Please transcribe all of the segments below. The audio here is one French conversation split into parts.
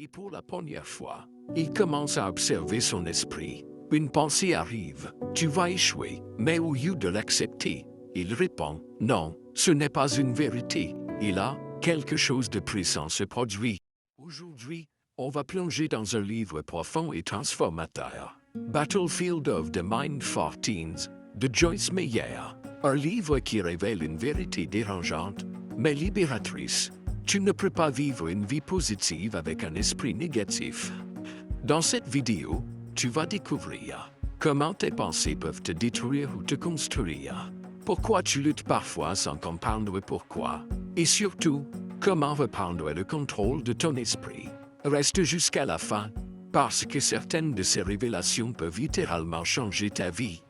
Et pour la première fois, il commence à observer son esprit. Une pensée arrive, tu vas échouer, mais au lieu de l'accepter, il répond, non, ce n'est pas une vérité. Et là, quelque chose de puissant se produit. Aujourd'hui, on va plonger dans un livre profond et transformateur. Battlefield of the Mind for Teens, de Joyce Meyer. Un livre qui révèle une vérité dérangeante, mais libératrice. Tu ne peux pas vivre une vie positive avec un esprit négatif. Dans cette vidéo, tu vas découvrir comment tes pensées peuvent te détruire ou te construire. Pourquoi tu luttes parfois sans comprendre pourquoi. Et surtout, comment reprendre le contrôle de ton esprit. Reste jusqu'à la fin, parce que certaines de ces révélations peuvent littéralement changer ta vie.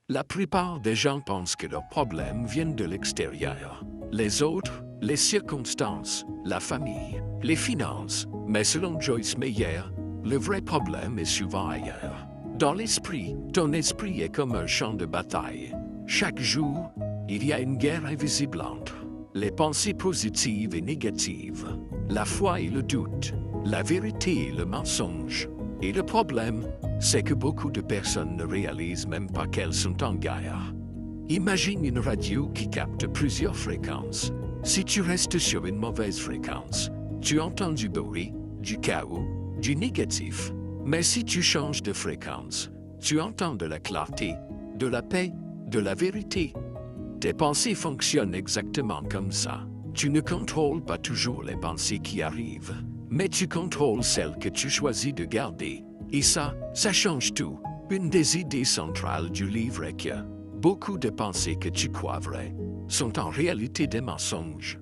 La plupart des gens pensent que leurs problèmes viennent de l'extérieur. Les autres, les circonstances, la famille, les finances. Mais selon Joyce Meyer, le vrai problème est souvent ailleurs. Dans l'esprit, ton esprit est comme un champ de bataille. Chaque jour, il y a une guerre invisible entre les pensées positives et négatives, la foi et le doute, la vérité et le mensonge. Et le problème, c'est que beaucoup de personnes ne réalisent même pas qu'elles sont en guerre. Imagine une radio qui capte plusieurs fréquences. Si tu restes sur une mauvaise fréquence, tu entends du bruit, du chaos, du négatif. Mais si tu changes de fréquence, tu entends de la clarté, de la paix, de la vérité. Tes pensées fonctionnent exactement comme ça. Tu ne contrôles pas toujours les pensées qui arrivent, mais tu contrôles celles que tu choisis de garder. Et ça change tout. Une des idées centrales du livre est que beaucoup de pensées que tu crois vraies sont en réalité des mensonges.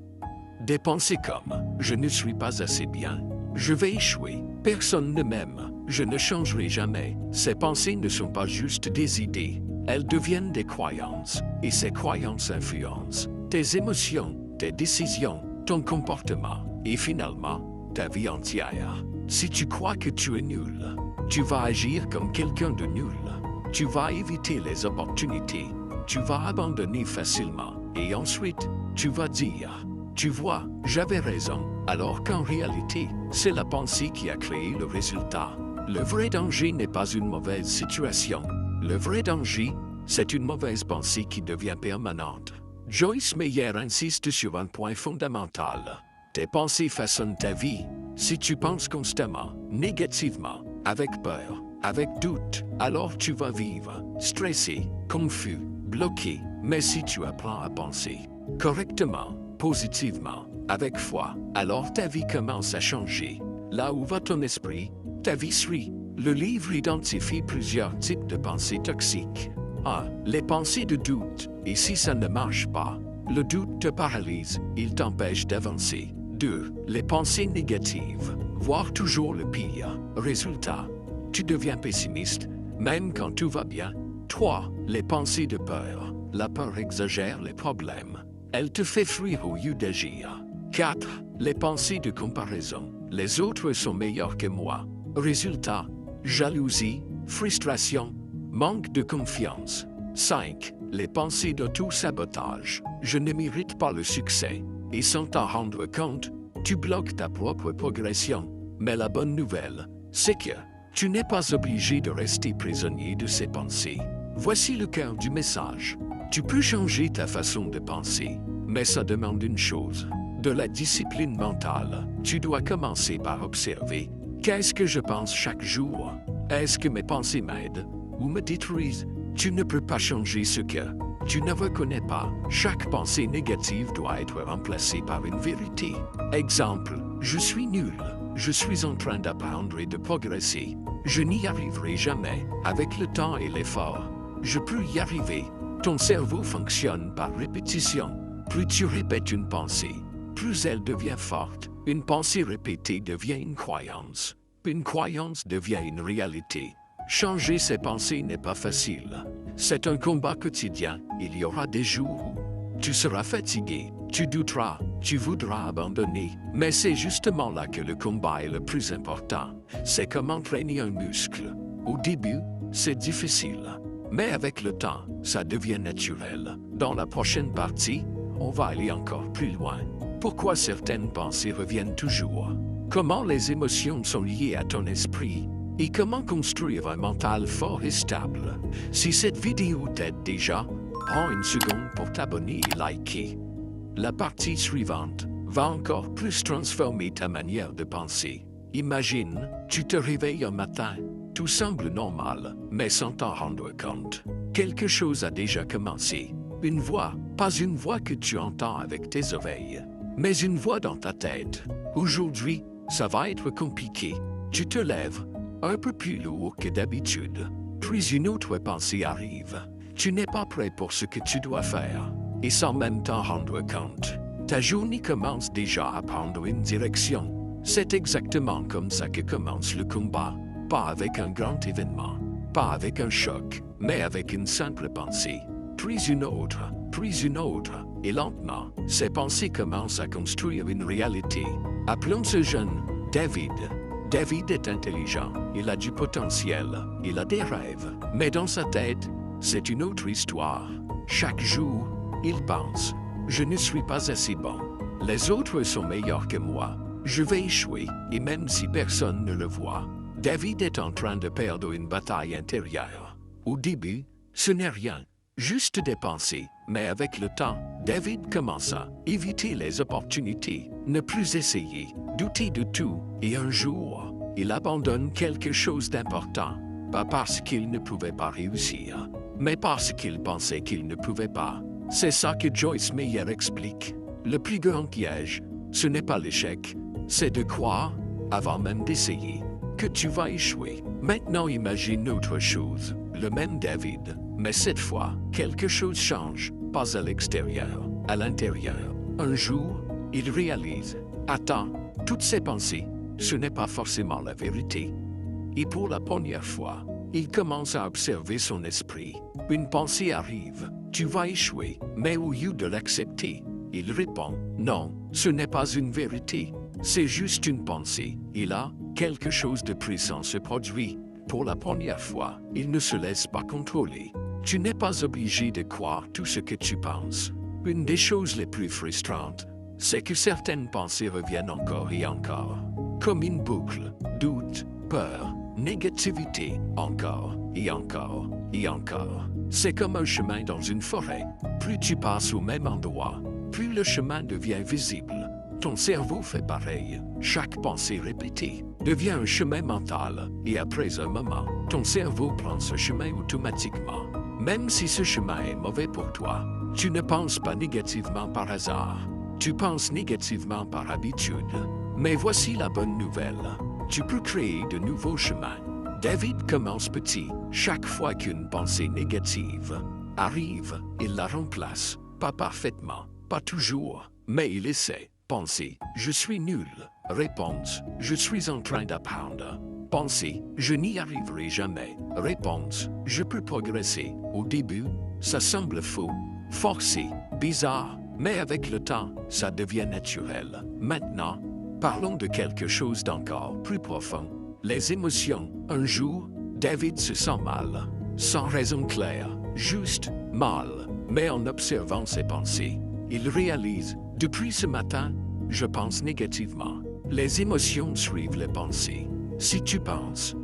Des pensées comme « je ne suis pas assez bien »,« je vais échouer »,« personne ne m'aime »,« je ne changerai jamais ». Ces pensées ne sont pas juste des idées, elles deviennent des croyances, et ces croyances influencent tes émotions, tes décisions, ton comportement, et finalement, ta vie entière. Si tu crois que tu es nul, tu vas agir comme quelqu'un de nul. Tu vas éviter les opportunités, tu vas abandonner facilement, et ensuite, tu vas dire « Tu vois, j'avais raison », alors qu'en réalité, c'est la pensée qui a créé le résultat. Le vrai danger n'est pas une mauvaise situation. Le vrai danger, c'est une mauvaise pensée qui devient permanente. Joyce Meyer insiste sur un point fondamental. Tes pensées façonnent ta vie. Si tu penses constamment, négativement, avec peur, avec doute, alors tu vas vivre stressé, confus, bloqué. Mais si tu apprends à penser correctement, positivement, avec foi, alors ta vie commence à changer. Là où va ton esprit, ta vie suit. Le livre identifie plusieurs types de pensées toxiques. 1. Les pensées de doute. Et si ça ne marche pas, le doute te paralyse, il t'empêche d'avancer. 2. Les pensées négatives. Voir toujours le pire. Résultat, tu deviens pessimiste, même quand tout va bien. 3. Les pensées de peur. La peur exagère les problèmes. Elle te fait fuir au lieu d'agir. 4. Les pensées de comparaison. Les autres sont meilleurs que moi. Résultat, jalousie, frustration, manque de confiance. 5. Les pensées d'auto-sabotage. Je ne mérite pas le succès. Et sans t'en rendre compte, tu bloques ta propre progression. Mais la bonne nouvelle, c'est que tu n'es pas obligé de rester prisonnier de ces pensées. Voici le cœur du message. Tu peux changer ta façon de penser, mais ça demande une chose, de la discipline mentale. Tu dois commencer par observer. Qu'est-ce que je pense chaque jour? Est-ce que mes pensées m'aident ou me détruisent? Tu ne peux pas changer ce que tu ne reconnais pas. Chaque pensée négative doit être remplacée par une vérité. Exemple, je suis nul. Je suis en train d'apprendre et de progresser. Je n'y arriverai jamais. Avec le temps et l'effort, je peux y arriver. Ton cerveau fonctionne par répétition. Plus tu répètes une pensée, plus elle devient forte. Une pensée répétée devient une croyance. Une croyance devient une réalité. Changer ses pensées n'est pas facile. C'est un combat quotidien. Il y aura des jours où tu seras fatigué, tu douteras, tu voudras abandonner. Mais c'est justement là que le combat est le plus important. C'est comme entraîner un muscle. Au début, c'est difficile. Mais avec le temps, ça devient naturel. Dans la prochaine partie, on va aller encore plus loin. Pourquoi certaines pensées reviennent toujours? comment les émotions sont liées à ton esprit et comment construire un mental fort et stable. Si cette vidéo t'aide déjà, prends une seconde pour t'abonner et liker. La partie suivante va encore plus transformer ta manière de penser. Imagine, tu te réveilles un matin, tout semble normal, mais sans t'en rendre compte. Quelque chose a déjà commencé. Une voix, pas une voix que tu entends avec tes oreilles, mais une voix dans ta tête. Aujourd'hui, ça va être compliqué. Tu te lèves, un peu plus lourd que d'habitude. Puis une autre pensée arrive. Tu n'es pas prêt pour ce que tu dois faire, et sans même t'en rendre compte. Ta journée commence déjà à prendre une direction. C'est exactement comme ça que commence le combat. Pas avec un grand événement, pas avec un choc, mais avec une simple pensée. Puis une autre, et lentement, ces pensées commencent à construire une réalité. Appelons ce jeune David. David est intelligent, il a du potentiel, il a des rêves, mais dans sa tête, c'est une autre histoire. Chaque jour, il pense, je ne suis pas assez bon. Les autres sont meilleurs que moi. Je vais échouer, et même si personne ne le voit, David est en train de perdre une bataille intérieure. Au début, ce n'est rien, juste des pensées, mais avec le temps, David commence à éviter les opportunités, ne plus essayer, douter de tout, et un jour, il abandonne quelque chose d'important, pas parce qu'il ne pouvait pas réussir, mais parce qu'il pensait qu'il ne pouvait pas. C'est ça que Joyce Meyer explique. Le plus grand piège, ce n'est pas l'échec, c'est de croire, avant même d'essayer, que tu vas échouer. Maintenant imagine autre chose, le même David, mais cette fois, quelque chose change, pas à l'extérieur, à l'intérieur. Un jour, il réalise, attends, toutes ces pensées, ce n'est pas forcément la vérité. Et pour la première fois, il commence à observer son esprit. Une pensée arrive, tu vas échouer, mais au lieu de l'accepter, il répond, non, ce n'est pas une vérité, c'est juste une pensée. Et là, quelque chose de puissant se produit. Pour la première fois, il ne se laisse pas contrôler. Tu n'es pas obligé de croire tout ce que tu penses. Une des choses les plus frustrantes, c'est que certaines pensées reviennent encore et encore. Comme une boucle, doute, peur, négativité, encore, et encore, et encore. C'est comme un chemin dans une forêt. Plus tu passes au même endroit, plus le chemin devient visible. Ton cerveau fait pareil. Chaque pensée répétée devient un chemin mental, et après un moment, ton cerveau prend ce chemin automatiquement. Même si ce chemin est mauvais pour toi, tu ne penses pas négativement par hasard. Tu penses négativement par habitude. Mais voici la bonne nouvelle. Tu peux créer de nouveaux chemins. David commence petit. Chaque fois qu'une pensée négative arrive, il la remplace. Pas parfaitement, pas toujours, mais il essaie. Pensée, je suis nul. Réponse, je suis en train d'apprendre. Pensée, je n'y arriverai jamais. Réponse, je peux progresser. Au début, ça semble faux, forcé, bizarre, mais avec le temps, ça devient naturel. Maintenant, parlons de quelque chose d'encore plus profond. Les émotions. Un jour, David se sent mal, sans raison claire, juste mal. Mais en observant ses pensées, il réalise, depuis ce matin, je pense négativement. Les émotions suivent les pensées. Si tu penses,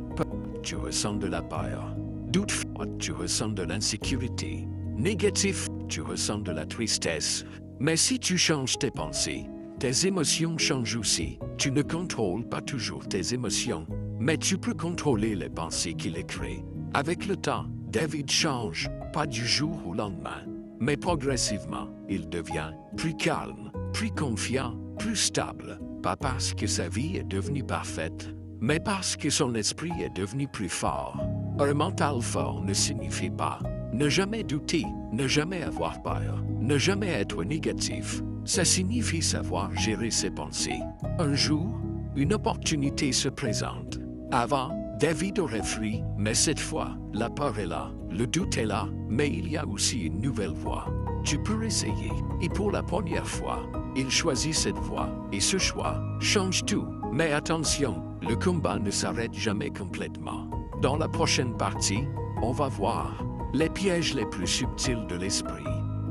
tu ressens de la peur. Doute, tu ressens de l'insécurité. Négatif, tu ressens de la tristesse. Mais si tu changes tes pensées, tes émotions changent aussi. Tu ne contrôles pas toujours tes émotions, mais tu peux contrôler les pensées qui les créent. Avec le temps, David change, pas du jour au lendemain, mais progressivement, il devient plus calme, plus confiant, plus stable, pas parce que sa vie est devenue parfaite, mais parce que son esprit est devenu plus fort. Un mental fort ne signifie pas ne jamais douter, ne jamais avoir peur, ne jamais être négatif. Ça signifie savoir gérer ses pensées. Un jour, une opportunité se présente. Avant, David aurait fui, mais cette fois, la peur est là, le doute est là, mais il y a aussi une nouvelle voie. Tu peux essayer. Et pour la première fois, il choisit cette voie, et ce choix change tout. Mais attention, le combat ne s'arrête jamais complètement. Dans la prochaine partie, on va voir les pièges les plus subtils de l'esprit.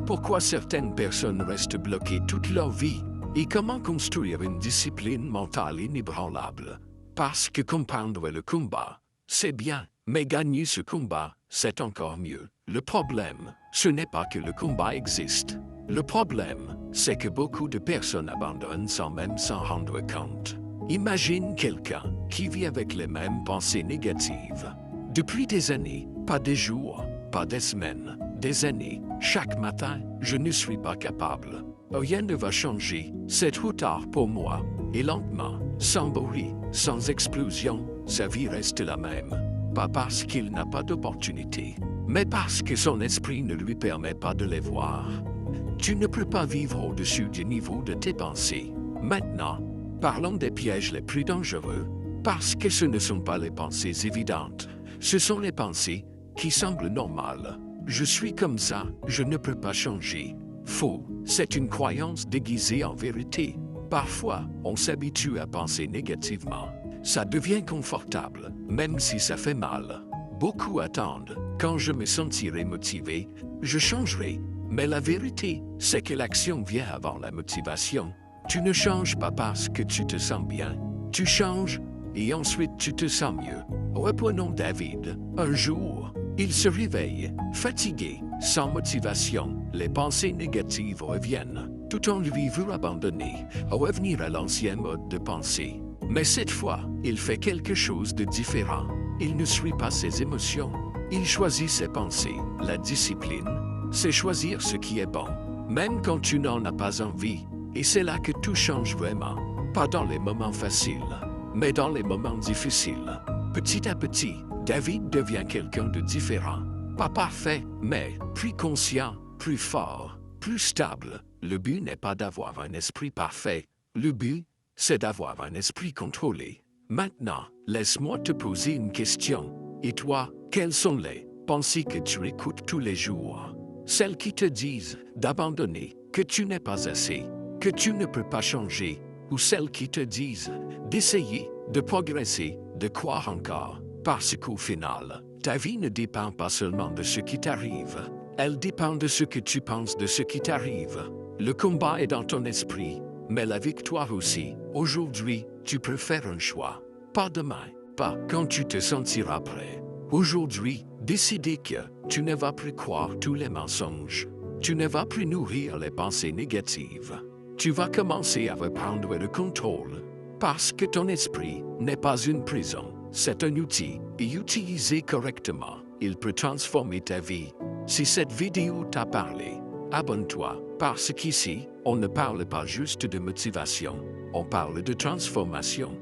Pourquoi certaines personnes restent bloquées toute leur vie Et comment construire une discipline mentale inébranlable? Parce que comprendre le combat, c'est bien, mais gagner ce combat, c'est encore mieux. Le problème, ce n'est pas que le combat existe. Le problème, c'est que beaucoup de personnes abandonnent sans même s'en rendre compte. Imagine quelqu'un qui vit avec les mêmes pensées négatives. Depuis des années, pas des jours, pas des semaines, des années, chaque matin, je ne suis pas capable. Rien ne va changer, c'est trop tard pour moi. Et lentement, sans bruit, sans explosion, sa vie reste la même. Pas parce qu'il n'a pas d'opportunité, mais parce que son esprit ne lui permet pas de les voir. Tu ne peux pas vivre au-dessus du niveau de tes pensées. Maintenant, parlons des pièges les plus dangereux, parce que ce ne sont pas les pensées évidentes. Ce sont les pensées qui semblent normales. Je suis comme ça, je ne peux pas changer. Faux, c'est une croyance déguisée en vérité. Parfois, on s'habitue à penser négativement. Ça devient confortable, même si ça fait mal. Beaucoup attendent. Quand je me sentirai motivé, je changerai. Mais la vérité, c'est que l'action vient avant la motivation. Tu ne changes pas parce que tu te sens bien. Tu changes et ensuite tu te sens mieux. Reprenons David. Un jour, il se réveille, fatigué, sans motivation. Les pensées négatives reviennent. Tout en lui veut abandonner, revenir à l'ancien mode de pensée. Mais cette fois, il fait quelque chose de différent. Il ne suit pas ses émotions. Il choisit ses pensées. La discipline, c'est choisir ce qui est bon, même quand tu n'en as pas envie. Et c'est là que tout change vraiment. Pas dans les moments faciles, mais dans les moments difficiles. Petit à petit, David devient quelqu'un de différent. Pas parfait, mais plus conscient, plus fort, plus stable. Le but n'est pas d'avoir un esprit parfait. Le but, c'est d'avoir un esprit contrôlé. Maintenant, laisse-moi te poser une question. Et toi, quelles sont les pensées que tu écoutes tous les jours? Celles qui te disent d'abandonner, que tu n'es pas assez, que tu ne peux pas changer, ou celles qui te disent d'essayer, de progresser, de croire encore. Parce qu'au final, ta vie ne dépend pas seulement de ce qui t'arrive, elle dépend de ce que tu penses de ce qui t'arrive. Le combat est dans ton esprit, mais la victoire aussi. Aujourd'hui, tu peux faire un choix. Pas demain, pas quand tu te sentiras prêt. Aujourd'hui, décider que tu ne vas plus croire tous les mensonges. Tu ne vas plus nourrir les pensées négatives. Tu vas commencer à reprendre le contrôle. Parce que ton esprit n'est pas une prison, c'est un outil, et utilisé correctement, il peut transformer ta vie. Si cette vidéo t'a parlé, abonne-toi, parce qu'ici, on ne parle pas juste de motivation, on parle de transformation.